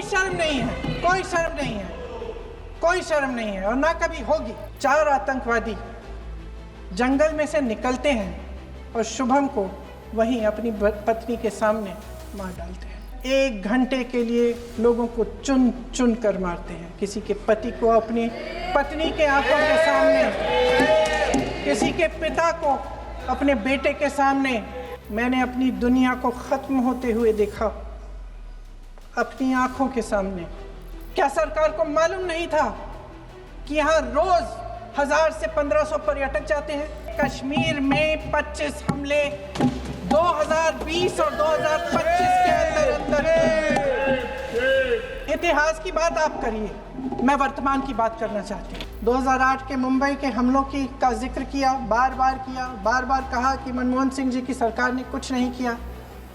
शर्म नहीं है, कोई शर्म नहीं है, कोई शर्म नहीं है और ना कभी होगी। 4 आतंकवादी जंगल में से निकलते हैं और शुभम को वहीं अपनी पत्नी के सामने मार डालते हैं। 1 घंटे के लिए लोगों को चुन चुन कर मारते हैं। किसी के पति को अपनी पत्नी के आंखों के सामने, किसी के पिता को अपने बेटे के सामने। मैंने अपनी दुनिया को खत्म होते हुए देखा अपनी आंखों के सामने। क्या सरकार को मालूम नहीं था कि यहाँ रोज 1000 से 1500 पर्यटक जाते हैं? कश्मीर में 25 हमले 2020 और 2025 के अंदर। इतिहास की बात आप करिए, मैं वर्तमान की बात करना चाहती हूँ। 2008 के मुंबई के हमलों का जिक्र किया, बार बार कहा कि मनमोहन सिंह जी की सरकार ने कुछ नहीं किया।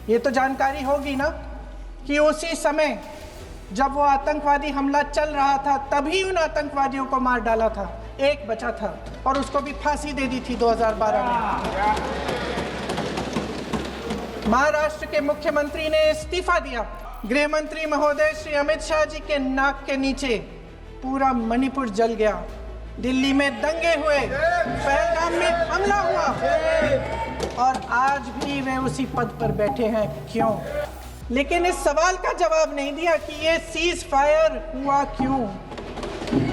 ये तो जानकारी होगी ना कि उसी समय जब वो आतंकवादी हमला चल रहा था तभी उन आतंकवादियों को मार डाला था। एक बचा था और उसको भी फांसी दे दी थी 2012 में। महाराष्ट्र के मुख्यमंत्री ने इस्तीफा दिया। गृह मंत्री महोदय श्री अमित शाह जी के नाक के नीचे पूरा मणिपुर जल गया। दिल्ली में दंगे हुए, पहलगाम में हमला हुआ और आज भी वे उसी पद पर बैठे हैं। क्यों? लेकिन इस सवाल का जवाब नहीं दिया कि ये सीज फायर हुआ क्यों,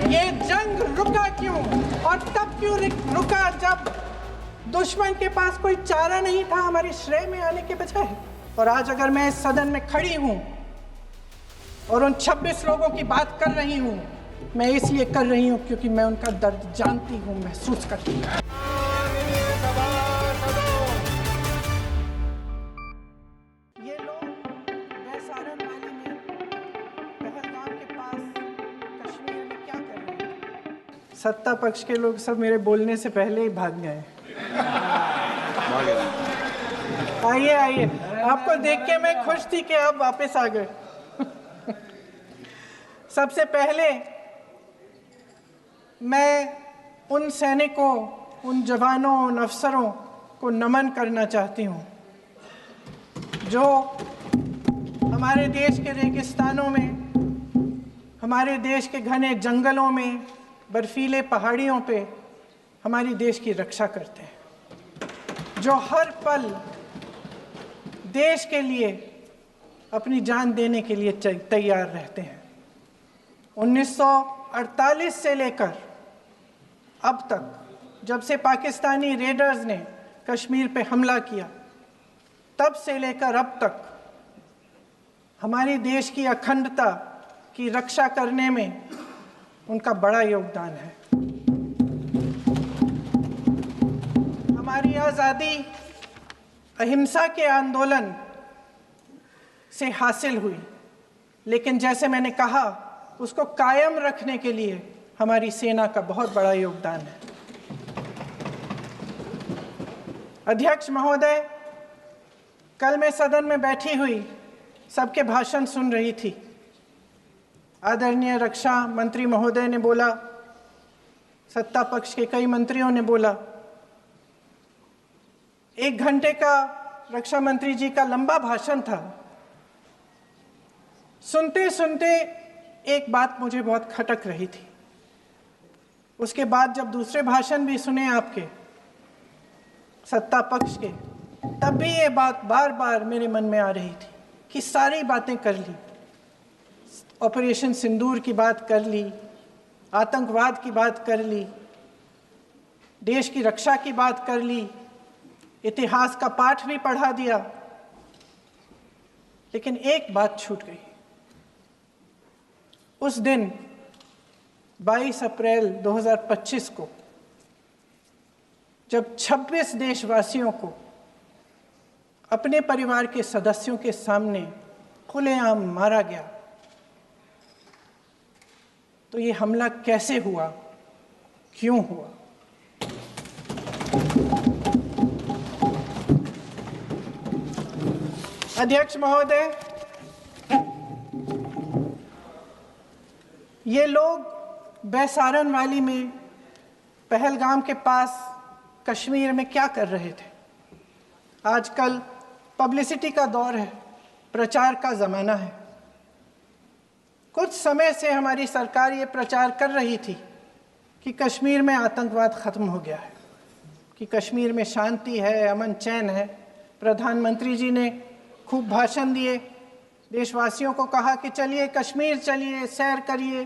ये जंग रुका क्यों और तब क्यों रुका जब दुश्मन के पास कोई चारा नहीं था हमारी श्रेय में आने के बजाय। और आज अगर मैं इस सदन में खड़ी हूं और उन 26 लोगों की बात कर रही हूं, मैं इसलिए कर रही हूं क्योंकि मैं उनका दर्द जानती हूं, महसूस करती हूं। ये लोग बैसारन वैली में, पहलगाम के पास कश्मीर में क्या कर रहे हैं? सत्ता पक्ष के लोग सब मेरे बोलने से पहले ही भाग गए। आइए आइए, आपको देख के मैं खुश थी कि आप वापस आ गए। सबसे पहले मैं उन सैनिकों, उन जवानों, उन अफसरों को नमन करना चाहती हूँ जो हमारे देश के रेगिस्तानों में, हमारे देश के घने जंगलों में, बर्फीले पहाड़ियों पे हमारी देश की रक्षा करते हैं, जो हर पल देश के लिए अपनी जान देने के लिए तैयार रहते हैं। 1948 से लेकर अब तक, जब से पाकिस्तानी रेडर्स ने कश्मीर पे हमला किया, तब से लेकर अब तक हमारे देश की अखंडता की रक्षा करने में उनका बड़ा योगदान है। हमारी आज़ादी अहिंसा के आंदोलन से हासिल हुई, लेकिन जैसे मैंने कहा, उसको कायम रखने के लिए हमारी सेना का बहुत बड़ा योगदान है। अध्यक्ष महोदय, कल मैं सदन में बैठी हुई सबके भाषण सुन रही थी। आदरणीय रक्षा मंत्री महोदय ने बोला, सत्ता पक्ष के कई मंत्रियों ने बोला। 1 घंटे का रक्षा मंत्री जी का लंबा भाषण था। सुनते सुनते एक बात मुझे बहुत खटक रही थी। उसके बाद जब दूसरे भाषण भी सुने आपके सत्ता पक्ष के, तब भी ये बात बार बार मेरे मन में आ रही थी कि सारी बातें कर ली, ऑपरेशन सिंदूर की बात कर ली, आतंकवाद की बात कर ली, देश की रक्षा की बात कर ली, इतिहास का पाठ भी पढ़ा दिया, लेकिन एक बात छूट गई। उस दिन 22 अप्रैल 2025 को जब 26 देशवासियों को अपने परिवार के सदस्यों के सामने खुलेआम मारा गया, तो ये हमला कैसे हुआ, क्यों हुआ? अध्यक्ष महोदय, ये लोग बैसारन वैली में, पहलगाम के पास कश्मीर में क्या कर रहे थे? आजकल पब्लिसिटी का दौर है, प्रचार का ज़माना है। कुछ समय से हमारी सरकार ये प्रचार कर रही थी कि कश्मीर में आतंकवाद ख़त्म हो गया है, कि कश्मीर में शांति है, अमन चैन है। प्रधानमंत्री जी ने खूब भाषण दिए, देशवासियों को कहा कि चलिए कश्मीर चलिए, सैर करिए।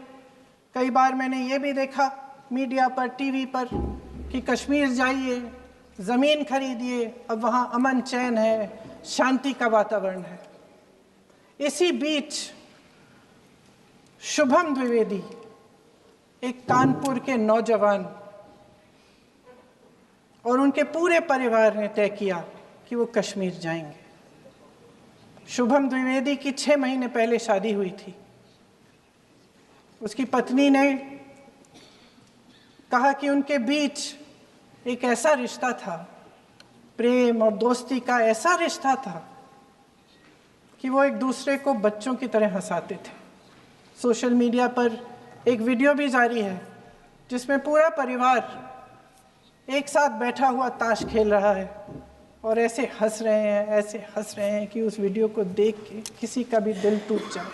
कई बार मैंने ये भी देखा मीडिया पर, टीवी पर कि कश्मीर जाइए, ज़मीन खरीदिए, अब वहाँ अमन चैन है, शांति का वातावरण है। इसी बीच शुभम द्विवेदी, एक कानपुर के नौजवान, और उनके पूरे परिवार ने तय किया कि वो कश्मीर जाएंगे। शुभम द्विवेदी की 6 महीने पहले शादी हुई थी। उसकी पत्नी ने कहा कि उनके बीच एक ऐसा रिश्ता था, प्रेम और दोस्ती का ऐसा रिश्ता था कि वो एक दूसरे को बच्चों की तरह हंसाते थे। सोशल मीडिया पर एक वीडियो भी जारी है जिसमें पूरा परिवार एक साथ बैठा हुआ ताश खेल रहा है और ऐसे हंस रहे हैं कि उस वीडियो को देख के किसी का भी दिल टूट जाए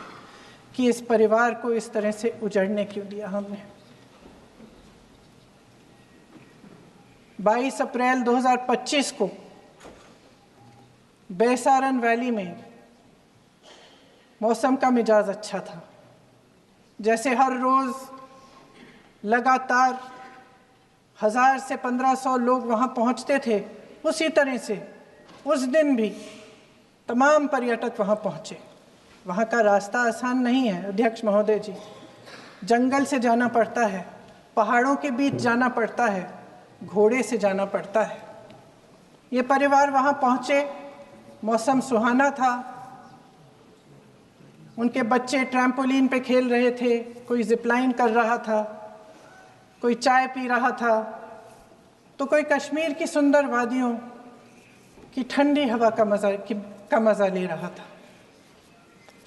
कि इस परिवार को इस तरह से उजड़ने क्यों दिया हमने। 22 अप्रैल 2025 को बैसारन वैली में मौसम का मिजाज अच्छा था। जैसे हर रोज़ लगातार 1000 से 1500 लोग वहाँ पहुँचते थे, उसी तरह से उस दिन भी तमाम पर्यटक वहाँ पहुँचे। वहाँ का रास्ता आसान नहीं है अध्यक्ष महोदय जी, जंगल से जाना पड़ता है, पहाड़ों के बीच जाना पड़ता है, घोड़े से जाना पड़ता है। ये परिवार वहाँ पहुँचे, मौसम सुहाना था, उनके बच्चे ट्रैम्पोलिन पे खेल रहे थे, कोई जिपलाइन कर रहा था, कोई चाय पी रहा था, तो कोई कश्मीर की सुंदर वादियों की ठंडी हवा का मज़ा ले रहा था।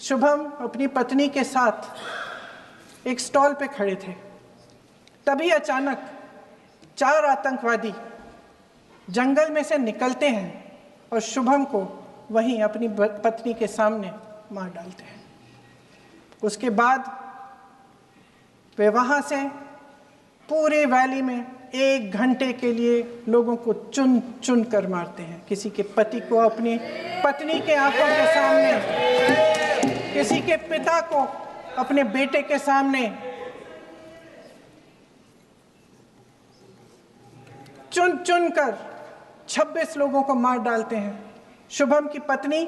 शुभम अपनी पत्नी के साथ एक स्टॉल पे खड़े थे। तभी अचानक 4 आतंकवादी जंगल में से निकलते हैं और शुभम को वहीं अपनी पत्नी के सामने मार डालते हैं। उसके बाद वे वहाँ से पूरे वैली में 1 घंटे के लिए लोगों को चुन चुन कर मारते हैं। किसी के पति को अपनी पत्नी के आंखों के सामने, किसी के पिता को अपने बेटे के सामने, चुन चुन कर 26 लोगों को मार डालते हैं। शुभम की पत्नी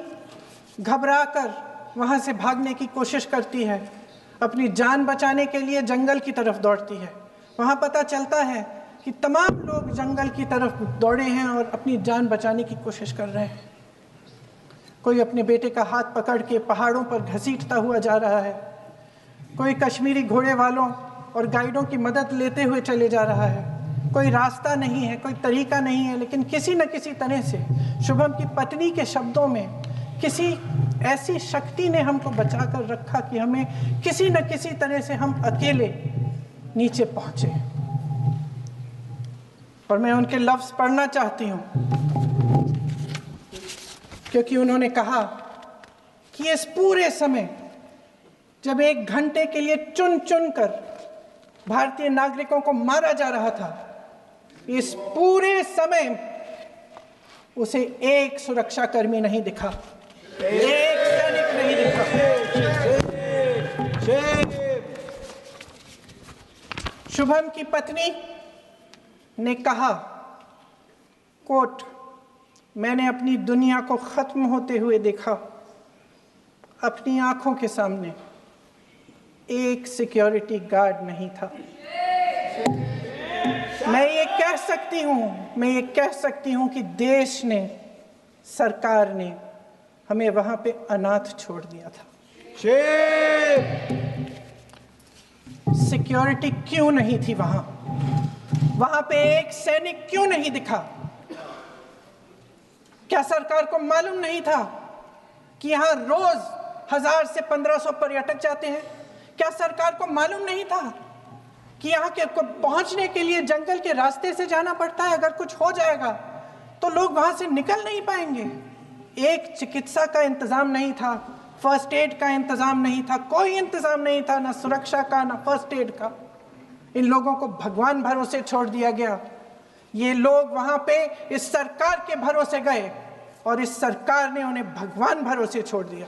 घबराकर वहाँ से भागने की कोशिश करती है, अपनी जान बचाने के लिए जंगल की तरफ दौड़ती है। वहाँ पता चलता है कि तमाम लोग जंगल की तरफ दौड़े हैं और अपनी जान बचाने की कोशिश कर रहे हैं। कोई अपने बेटे का हाथ पकड़ के पहाड़ों पर घसीटता हुआ जा रहा है, कोई कश्मीरी घोड़े वालों और गाइडों की मदद लेते हुए चले जा रहा है। कोई रास्ता नहीं है, कोई तरीका नहीं है, लेकिन किसी न किसी तरह से शुभम की पत्नी के शब्दों में किसी ऐसी शक्ति ने हमको बचा कर रखा कि हमें किसी न किसी तरह से हम अकेले नीचे पहुंचे। और मैं उनके लफ्ज़ पढ़ना चाहती हूँ, क्योंकि उन्होंने कहा कि इस पूरे समय जब 1 घंटे के लिए चुन चुन कर भारतीय नागरिकों को मारा जा रहा था, इस पूरे समय उसे एक सुरक्षाकर्मी नहीं दिखा, एक सैनिक नहीं दिखा। शुभम की पत्नी ने कहा, कोट, मैंने अपनी दुनिया को खत्म होते हुए देखा, अपनी आंखों के सामने एक सिक्योरिटी गार्ड नहीं था। मैं ये कह सकती हूँ कि देश ने, सरकार ने हमें वहाँ पे अनाथ छोड़ दिया था। सिक्योरिटी क्यों नहीं थी वहाँ पे एक सैनिक क्यों नहीं दिखा? क्या सरकार को मालूम नहीं था कि यहाँ रोज 1000 से 1500 पर्यटक जाते हैं? क्या सरकार को मालूम नहीं था कि यहाँ के को पहुँचने के लिए जंगल के रास्ते से जाना पड़ता है? अगर कुछ हो जाएगा तो लोग वहाँ से निकल नहीं पाएंगे। एक चिकित्सा का इंतजाम नहीं था, फर्स्ट एड का इंतज़ाम नहीं था, कोई इंतज़ाम नहीं था, ना सुरक्षा का ना फर्स्ट एड का। इन लोगों को भगवान भरोसे छोड़ दिया गया। ये लोग वहाँ पे इस सरकार के भरोसे गए और इस सरकार ने उन्हें भगवान भरोसे छोड़ दिया।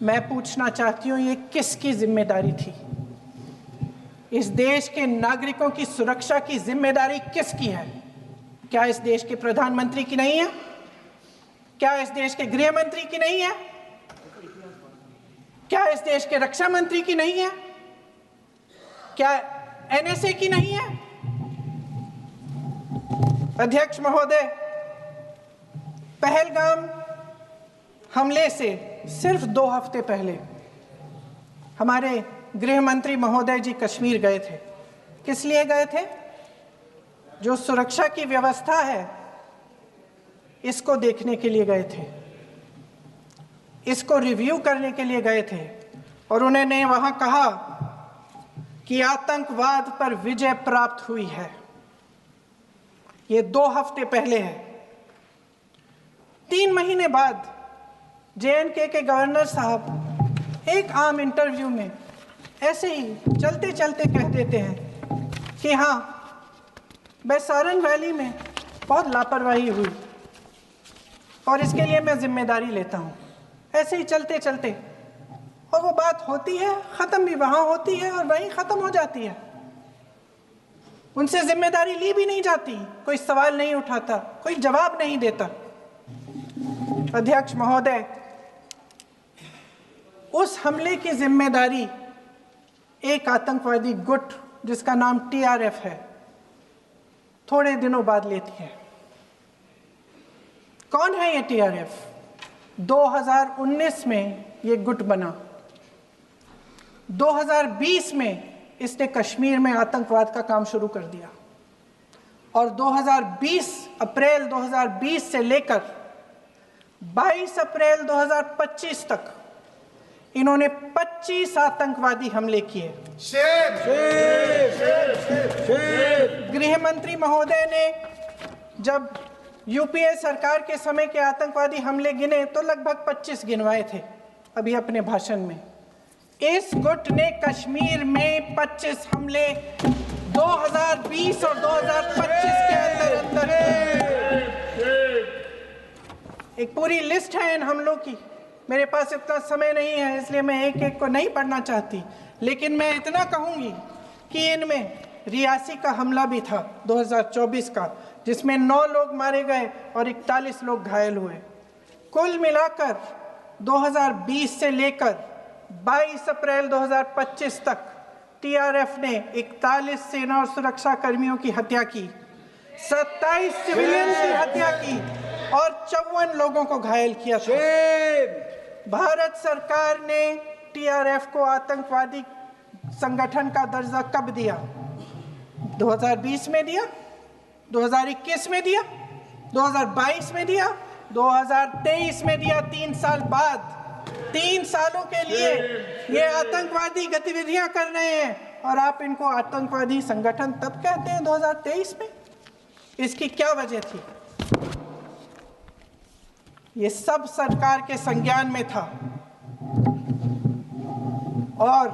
मैं पूछना चाहती हूँ, ये किसकी जिम्मेदारी थी? इस देश के नागरिकों की सुरक्षा की जिम्मेदारी किसकी है? क्या इस देश के प्रधानमंत्री की नहीं है? क्या इस देश के गृह मंत्री की नहीं है? क्या इस देश के रक्षा मंत्री की नहीं है? क्या एनएसए की नहीं है? अध्यक्ष महोदय, पहलगाम हमले से सिर्फ 2 हफ्ते पहले हमारे गृह मंत्री महोदय जी कश्मीर गए थे। किस लिए गए थे? जो सुरक्षा की व्यवस्था है इसको देखने के लिए गए थे, इसको रिव्यू करने के लिए गए थे और उन्होंने वहां कहा कि आतंकवाद पर विजय प्राप्त हुई है। ये 2 हफ्ते पहले है। 3 महीने बाद JNK के गवर्नर साहब एक आम इंटरव्यू में ऐसे ही चलते चलते कह देते हैं कि हाँ, बैसारन वैली में बहुत लापरवाही हुई और इसके लिए मैं जिम्मेदारी लेता हूँ। ऐसे ही चलते चलते, और वो बात होती है, ख़त्म भी वहाँ होती है और वहीं ख़त्म हो जाती है। उनसे जिम्मेदारी ली भी नहीं जाती, कोई सवाल नहीं उठाता, कोई जवाब नहीं देता। अध्यक्ष महोदय, उस हमले की जिम्मेदारी एक आतंकवादी गुट जिसका नाम TRF है थोड़े दिनों बाद लेती है। कौन है ये TRF? 2019 में ये गुट बना। 2020 में इसने कश्मीर में आतंकवाद का काम शुरू कर दिया और अप्रैल 2020 से लेकर 22 अप्रैल 2025 तक इन्होंने 25 आतंकवादी हमले किए। गृह मंत्री महोदय ने जब UPA सरकार के समय के आतंकवादी हमले गिने तो लगभग 25 गिनवाए थे अभी अपने भाषण में। इस गुट ने कश्मीर में 25 हमले 2020 और 2025 के अंदर एक पूरी लिस्ट है इन हमलों की। मेरे पास इतना समय नहीं है इसलिए मैं एक एक को नहीं पढ़ना चाहती, लेकिन मैं इतना कहूंगी कि इनमें रियासी का हमला भी था 2024 का, जिसमें 9 लोग मारे गए और 41 लोग घायल हुए। कुल मिलाकर 2020 से लेकर 22 अप्रैल 2025 तक TRF ने 41 सेना और सुरक्षा कर्मियों की हत्या की, 27 सिविलियन की हत्या की और 54 लोगों को घायल किया था। भारत सरकार ने TRF को आतंकवादी संगठन का दर्जा कब दिया? 2020 में दिया, 2021 में दिया, 2022 में दिया, 2023 में दिया। 3 साल बाद, 3 सालों के लिए ये आतंकवादी गतिविधियां कर रहे हैं और आप इनको आतंकवादी संगठन तब कहते हैं 2023 में। इसकी क्या वजह थी? ये सब सरकार के संज्ञान में था और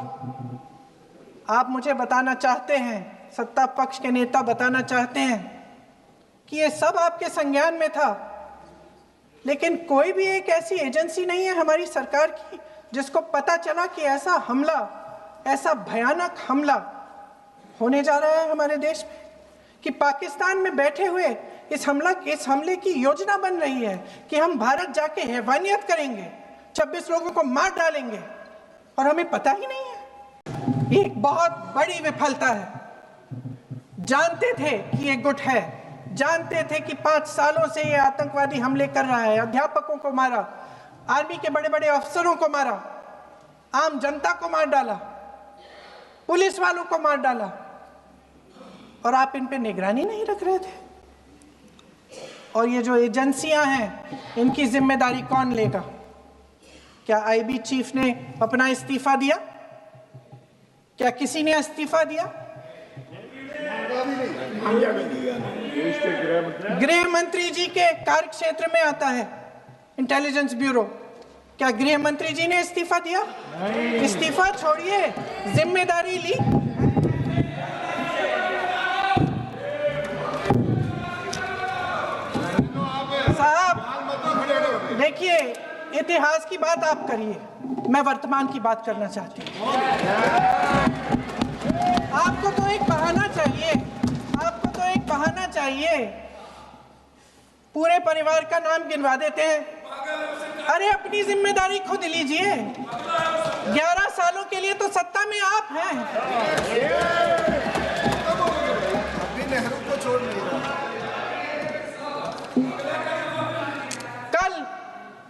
आप मुझे बताना चाहते हैं, सत्ता पक्ष के नेता बताना चाहते हैं कि ये सब आपके संज्ञान में था, लेकिन कोई भी एक ऐसी एजेंसी नहीं है हमारी सरकार की जिसको पता चला कि ऐसा हमला, ऐसा भयानक हमला होने जा रहा है हमारे देश में, कि पाकिस्तान में बैठे हुए इस हमले की योजना बन रही है कि हम भारत जाके हैवानियत करेंगे, 26 लोगों को मार डालेंगे और हमें पता ही नहीं है। ये एक बहुत बड़ी विफलता है। जानते थे कि ये गुट है, जानते थे कि 5 सालों से ये आतंकवादी हमले कर रहा है, अध्यापकों को मारा, आर्मी के बड़े बड़े अफसरों को मारा, आम जनता को मार डाला, पुलिस वालों को मार डाला, और आप इन पे निगरानी नहीं रख रहे थे। और ये जो एजेंसियां हैं इनकी जिम्मेदारी कौन लेगा? क्या IB चीफ ने अपना इस्तीफा दिया? क्या किसी ने इस्तीफा दिया? गृह मंत्री जी के कार्य क्षेत्र में आता है इंटेलिजेंस ब्यूरो। क्या गृह मंत्री जी ने इस्तीफा दिया? इस्तीफा छोड़िए, जिम्मेदारी ली। साहब देखिए, इतिहास की बात आप करिए, मैं वर्तमान की बात करना चाहती हूँ। आपको तो एक बहाना चाहिए, आपको तो एक बहाना चाहिए। पूरे परिवार का नाम गिनवा देते हैं। अरे अपनी जिम्मेदारी खुद लीजिए। 11 सालों के लिए तो सत्ता में आप हैं। अभी नेहरू को छोड़ नहीं रहा।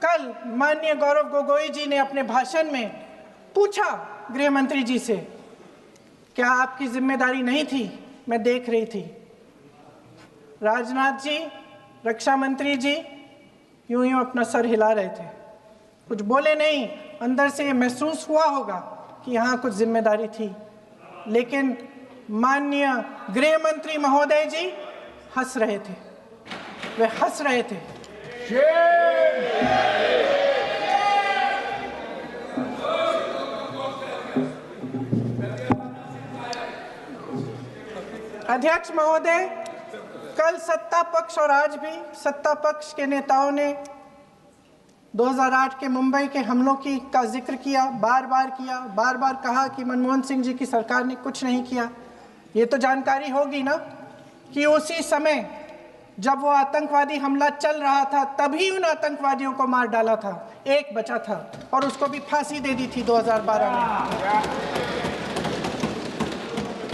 कल माननीय गौरव गोगोई जी ने अपने भाषण में पूछा गृह मंत्री जी से, क्या आपकी जिम्मेदारी नहीं थी? मैं देख रही थी। राजनाथ जी, रक्षा मंत्री जी यूं अपना सर हिला रहे थे, कुछ बोले नहीं। अंदर से महसूस हुआ होगा कि यहाँ कुछ जिम्मेदारी थी, लेकिन माननीय गृह मंत्री महोदय जी हंस रहे थे, वे हंस रहे थे। अध्यक्ष महोदय, कल सत्ता पक्ष और आज भी सत्ता पक्ष के नेताओं ने 2008 के मुंबई के हमलों का जिक्र किया, बार बार कहा कि मनमोहन सिंह जी की सरकार ने कुछ नहीं किया। ये तो जानकारी होगी ना कि उसी समय जब वो आतंकवादी हमला चल रहा था, तभी उन आतंकवादियों को मार डाला था। एक बचा था और उसको भी फांसी दे दी थी 2012 में।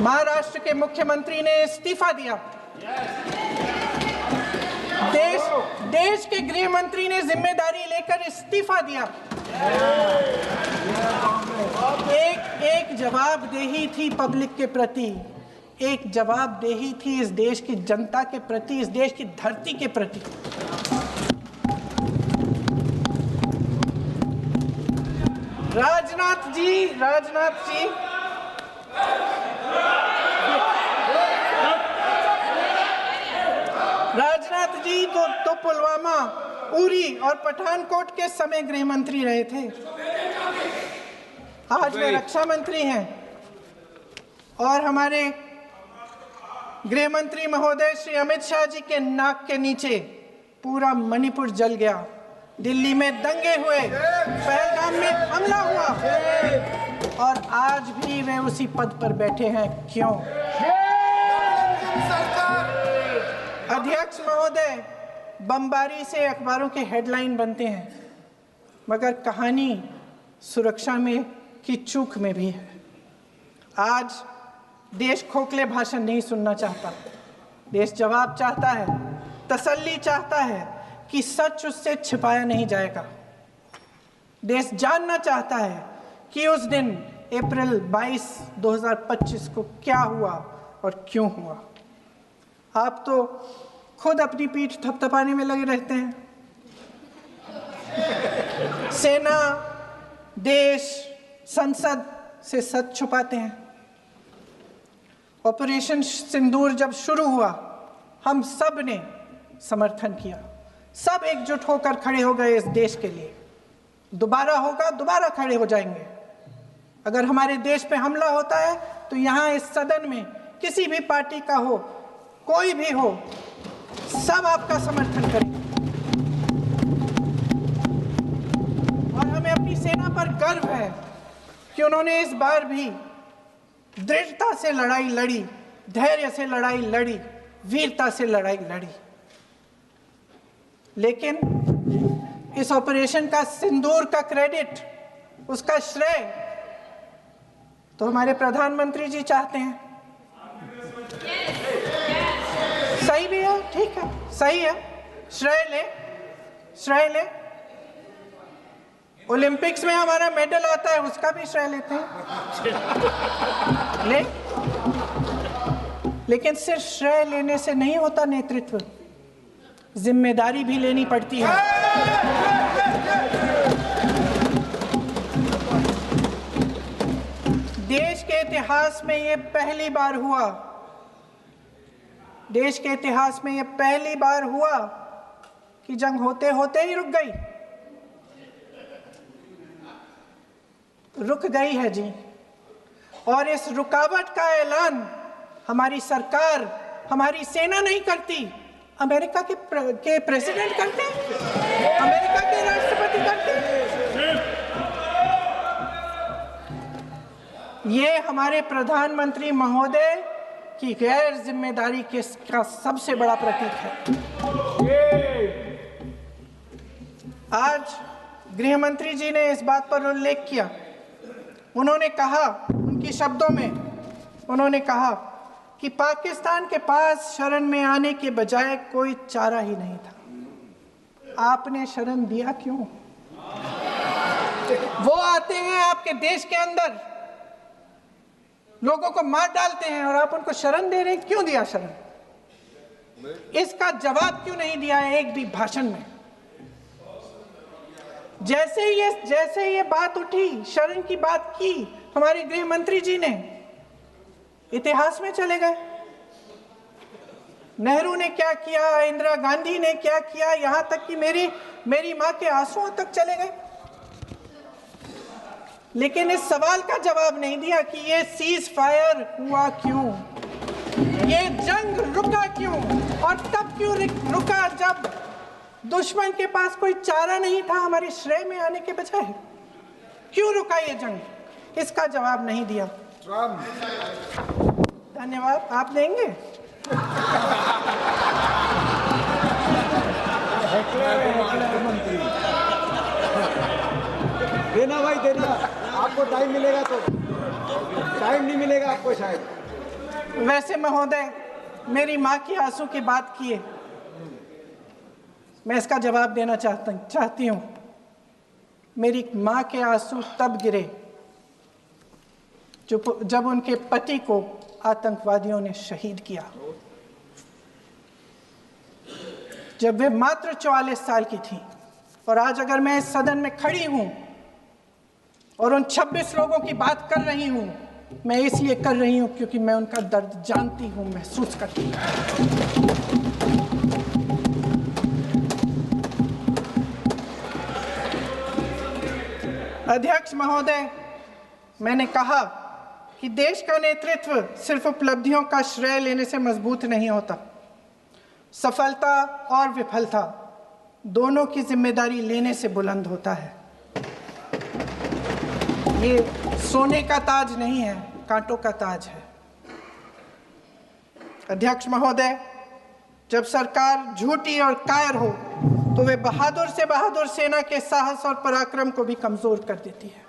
महाराष्ट्र के मुख्यमंत्री ने इस्तीफा दिया। देश के गृह मंत्री ने जिम्मेदारी लेकर इस्तीफा दिया। एक जवाबदेही थी पब्लिक के प्रति, एक जवाबदेही थी इस देश की जनता के प्रति, इस देश की धरती के प्रति। राजनाथ जी तो पुलवामा, उरी और पठानकोट के समय गृह मंत्री रहे थे। आज वे रक्षा मंत्री हैं और हमारे गृह मंत्री महोदय श्री अमित शाह जी के नाक के नीचे पूरा मणिपुर जल गया, दिल्ली में दंगे हुए, पहलगाम में हमला हुआ और आज भी वे उसी पद पर बैठे हैं। क्यों? अध्यक्ष महोदय, बमबारी से अखबारों के हेडलाइन बनते हैं, मगर कहानी सुरक्षा में की चूक में भी है। आज देश खोखले भाषण नहीं सुनना चाहता, देश जवाब चाहता है, तसल्ली चाहता है कि सच उससे छिपाया नहीं जाएगा। देश जानना चाहता है कि उस दिन अप्रैल 22, 2025 को क्या हुआ और क्यों हुआ। आप तो खुद अपनी पीठ थपथपाने में लगे रहते हैं। सेना, देश, संसद से सच छुपाते हैं। ऑपरेशन सिंदूर जब शुरू हुआ, हम सब ने समर्थन किया, सब एकजुट होकर खड़े हो गए इस देश के लिए। दोबारा होगा, दोबारा खड़े हो जाएंगे। अगर हमारे देश पे हमला होता है तो यहाँ इस सदन में किसी भी पार्टी का हो, कोई भी हो, सब आपका समर्थन करेंगे। और हमें अपनी सेना पर गर्व है कि उन्होंने इस बार भी दृढ़ता से लड़ाई लड़ी, धैर्य से लड़ाई लड़ी, वीरता से लड़ाई लड़ी। लेकिन इस ऑपरेशन का सिंदूर का क्रेडिट, उसका श्रेय तो हमारे प्रधानमंत्री जी चाहते हैं। सही भी है, ठीक है, सही है, श्रेय ले। ओलंपिक्स में हमारा मेडल आता है, उसका भी श्रेय लेते हैं, लेकिन सिर्फ श्रेय लेने से नहीं होता नेतृत्व, जिम्मेदारी भी लेनी पड़ती है। देश के इतिहास में ये पहली बार हुआ देश के इतिहास में यह पहली बार हुआ कि जंग होते होते ही रुक गई। रुक गई है जी, और इस रुकावट का ऐलान हमारी सरकार, हमारी सेना नहीं करती, अमेरिका के प्रेसिडेंट करते हैं, अमेरिका के राष्ट्रपति करते हैं। ये हमारे प्रधानमंत्री महोदय की गैर जिम्मेदारी का सबसे बड़ा प्रतीक है। आज गृह मंत्री जी ने इस बात पर उल्लेख किया। उन्होंने कहा, उनके शब्दों में उन्होंने कहा कि पाकिस्तान के पास शरण में आने के बजाय कोई चारा ही नहीं था। आपने शरण दिया क्यों? वो आते हैं आपके देश के अंदर, लोगों को मार डालते हैं, और आप उनको शरण दे रहे हैं। क्यों दिया शरण? इसका जवाब क्यों नहीं दिया है एक भी भाषण में? जैसे ये बात उठी, शरण की बात की, हमारे गृह मंत्री जी ने इतिहास में चले गए। नेहरू ने क्या किया, इंदिरा गांधी ने क्या किया, यहां तक कि मेरी मां के आंसुओं तक चले गए। लेकिन इस सवाल का जवाब नहीं दिया कि ये सीज फायर हुआ क्यों, ये जंग रुका क्यों, और तब क्यों रुका जब दुश्मन के पास कोई चारा नहीं था हमारे श्रेय में आने के बजाय। क्यों रुका ये जंग? इसका जवाब नहीं दिया। धन्यवाद। आप देंगे? देना भाई देना, आपको टाइम मिलेगा तो। टाइम नहीं मिलेगा आपको शायद। वैसे महोदय, मेरी माँ की आंसू की बात किए, मैं इसका जवाब देना चाहती हूँ। मेरी माँ के आंसू तब गिरे जब उनके पति को आतंकवादियों ने शहीद किया, जब वे मात्र 44 साल की थी। और आज अगर मैं इस सदन में खड़ी हूं और उन 26 लोगों की बात कर रही हूं, मैं इसलिए कर रही हूं क्योंकि मैं उनका दर्द जानती हूं, महसूस करती हूं। अध्यक्ष महोदय, मैंने कहा कि देश का नेतृत्व सिर्फ उपलब्धियों का श्रेय लेने से मजबूत नहीं होता। सफलता और विफलता दोनों की जिम्मेदारी लेने से बुलंद होता है। ये सोने का ताज नहीं है, कांटों का ताज है। अध्यक्ष महोदय, जब सरकार झूठी और कायर हो तो वे बहादुर से बहादुर सेना के साहस और पराक्रम को भी कमजोर कर देती है।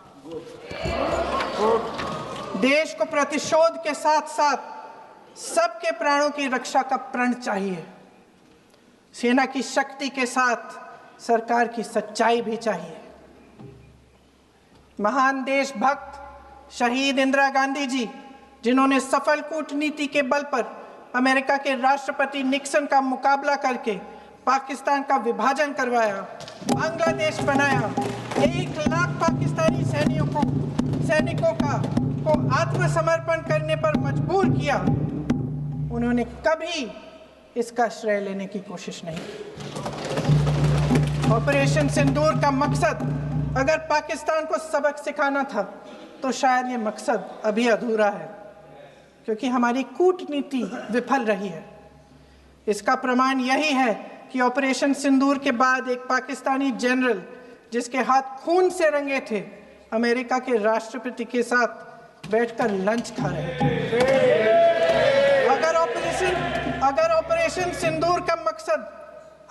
देश को प्रतिशोध के साथ साथ सबके प्राणों की रक्षा का प्रण चाहिए। सेना की शक्ति के साथ सरकार की सच्चाई भी चाहिए। महान देशभक्त शहीद इंदिरा गांधी जी, जिन्होंने सफल कूटनीति के बल पर अमेरिका के राष्ट्रपति निक्सन का मुकाबला करके पाकिस्तान का विभाजन करवाया, बांग्लादेश बनाया, 1 लाख पाकिस्तानी सैनिकों को आत्मसमर्पण करने पर मजबूर किया, उन्होंने कभी इसका श्रेय लेने की कोशिश नहीं की। ऑपरेशन सिंदूर का मकसद अगर पाकिस्तान को सबक सिखाना था तो शायद ये मकसद अभी अधूरा है, क्योंकि हमारी कूटनीति विफल रही है। इसका प्रमाण यही है कि ऑपरेशन सिंदूर के बाद एक पाकिस्तानी जनरल, जिसके हाथ खून से रंगे थे, अमेरिका के राष्ट्रपति के साथ बैठकर लंच खा रहे थे। अगर ऑपरेशन सिंदूर का मकसद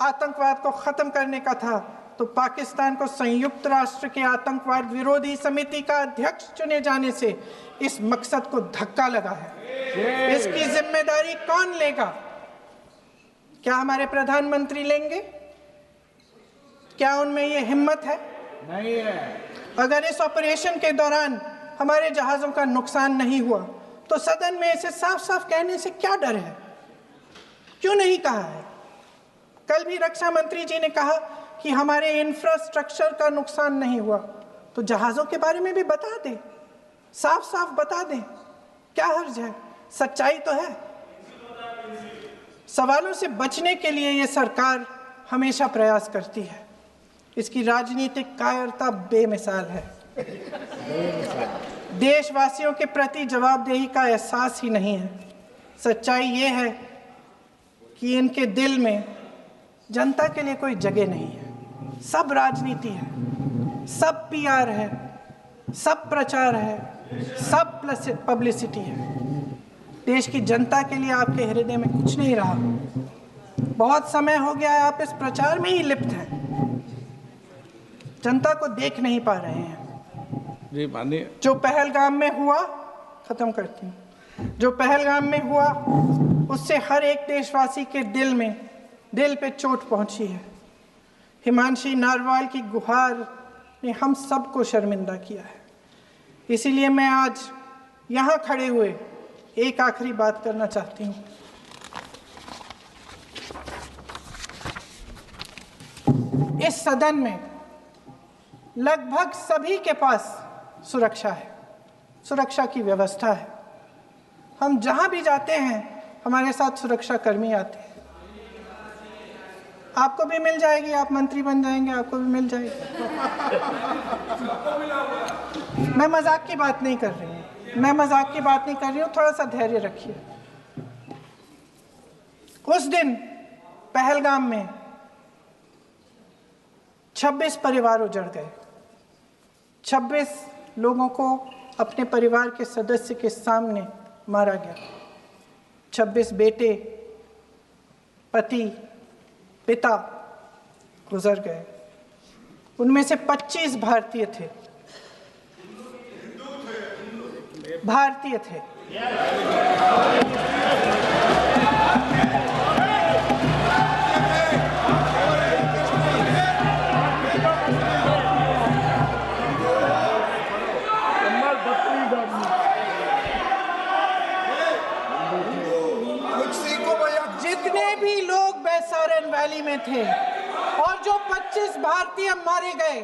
आतंकवाद को खत्म करने का था तो पाकिस्तान को संयुक्त राष्ट्र के आतंकवाद विरोधी समिति का अध्यक्ष चुने जाने से इस मकसद को धक्का लगा है। इसकी जिम्मेदारी कौन लेगा? क्या हमारे प्रधानमंत्री लेंगे? क्या उनमें ये हिम्मत है? नहीं है। अगर इस ऑपरेशन के दौरान हमारे जहाजों का नुकसान नहीं हुआ तो सदन में इसे साफ साफ कहने से क्या डर है? क्यों नहीं कहा है? कल भी रक्षा मंत्री जी ने कहा कि हमारे इंफ्रास्ट्रक्चर का नुकसान नहीं हुआ, तो जहाजों के बारे में भी बता दें, साफ साफ बता दें। क्या हर्ज है? सच्चाई तो है। सवालों से बचने के लिए ये सरकार हमेशा प्रयास करती है। इसकी राजनीतिक कायरता बेमिसाल है। देशवासियों के प्रति जवाबदेही का एहसास ही नहीं है। सच्चाई ये है कि इनके दिल में जनता के लिए कोई जगह नहीं है। सब राजनीति है, सब पीआर है, सब प्रचार है, सब पब्लिसिटी है। देश की जनता के लिए आपके हृदय में कुछ नहीं रहा। बहुत समय हो गया है आप इस प्रचार में ही लिप्त हैं, जनता को देख नहीं पा रहे हैं। जी माननीय, जो पहलगाम में हुआ, खत्म करती हूँ, जो पहलगाम में हुआ उससे हर एक देशवासी के दिल पे चोट पहुंची है। हिमांशी नारवाल की गुहार ने हम सबको शर्मिंदा किया है। इसीलिए मैं आज यहाँ खड़े हुए एक आखिरी बात करना चाहती हूँ। इस सदन में लगभग सभी के पास सुरक्षा है, सुरक्षा की व्यवस्था है। हम जहाँ भी जाते हैं हमारे साथ सुरक्षा कर्मी आते हैं। आपको भी मिल जाएगी, आप मंत्री बन जाएंगे, आपको भी मिल जाएगी। मैं मजाक की बात नहीं कर रही हूँ, थोड़ा सा धैर्य रखिए। उस दिन पहलगाम में 26 परिवार उजड़ गए। 26 लोगों को अपने परिवार के सदस्य के सामने मारा गया। 26 बेटे, पति, पिता गुजर गए। उनमें से 25 भारतीय थे। जितने भी लोग बैसारन वैली में थे और जो 25 भारतीय मारे गए,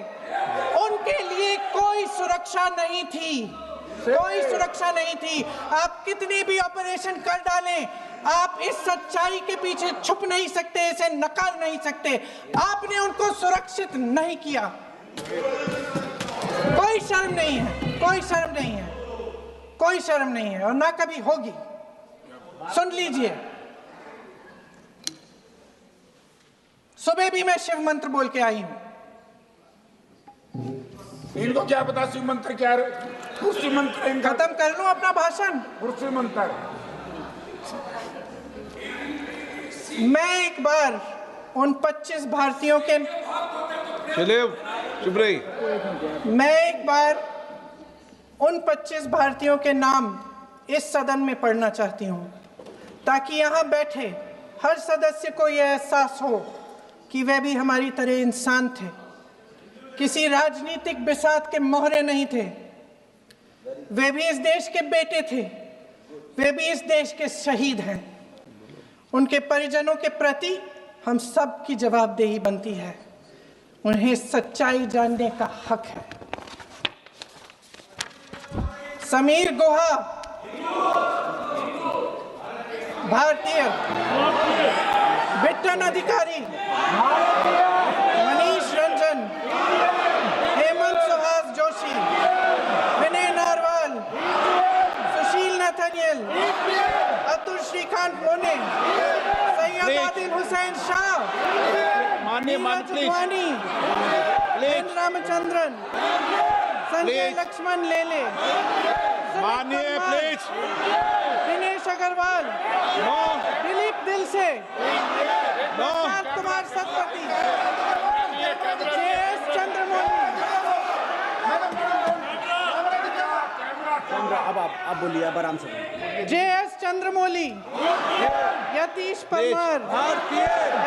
उनके लिए कोई सुरक्षा नहीं थी। आप कितने भी ऑपरेशन कर डालें, आप इस सच्चाई के पीछे छुप नहीं सकते, इसे नकार नहीं सकते। आपने उनको सुरक्षित नहीं किया। कोई शर्म नहीं है और ना कभी होगी। सुन लीजिए, सुबह भी मैं शिव मंत्र बोल के आई हूं। इनको क्या पता शिव मंत्र क्या है? शिव मंत्र खत्म कर लूं अपना भाषण। शिव मंत्र मैं एक बार उन 25 भारतीयों के उन 25 भारतीयों के नाम इस सदन में पढ़ना चाहती हूं, ताकि यहां बैठे हर सदस्य को यह एहसास हो कि वे भी हमारी तरह इंसान थे, किसी राजनीतिक बिसात के मोहरे नहीं थे। वे भी इस देश के बेटे थे, वे भी इस देश के शहीद हैं। उनके परिजनों के प्रति हम सब की जवाबदेही बनती है। उन्हें सच्चाई जानने का हक है। समीर गुहा भारतीय, बिट्टन अधिकारी, मनीष रंजन, हेमंत सुहास जोशी, विनय नारवाल, सुशील नथनियल, अतुल श्रीकांत मोने, सैयद आदिल हुसैन शाह, चुवानी, रामचंद्रन, संजय लक्ष्मण लेले, दिनेश अग्रवाल, दिलीप दिल से, प्रशांत कुमार सतपति, JS चंद्रमौली। अब आप बोलिए, अब आराम से। JS चंद्रमौली, यतीश परमार,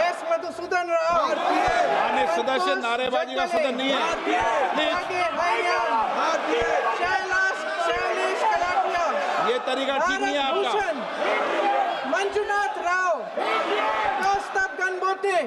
S मधुसूदन राव, सदस्य नारेबाजी का सदन नहीं है। शैलेश कलाटिया, ये तरीका ठीक नहीं है आपका। मंजुनाथ राव, कौस्तभ गणबोटे,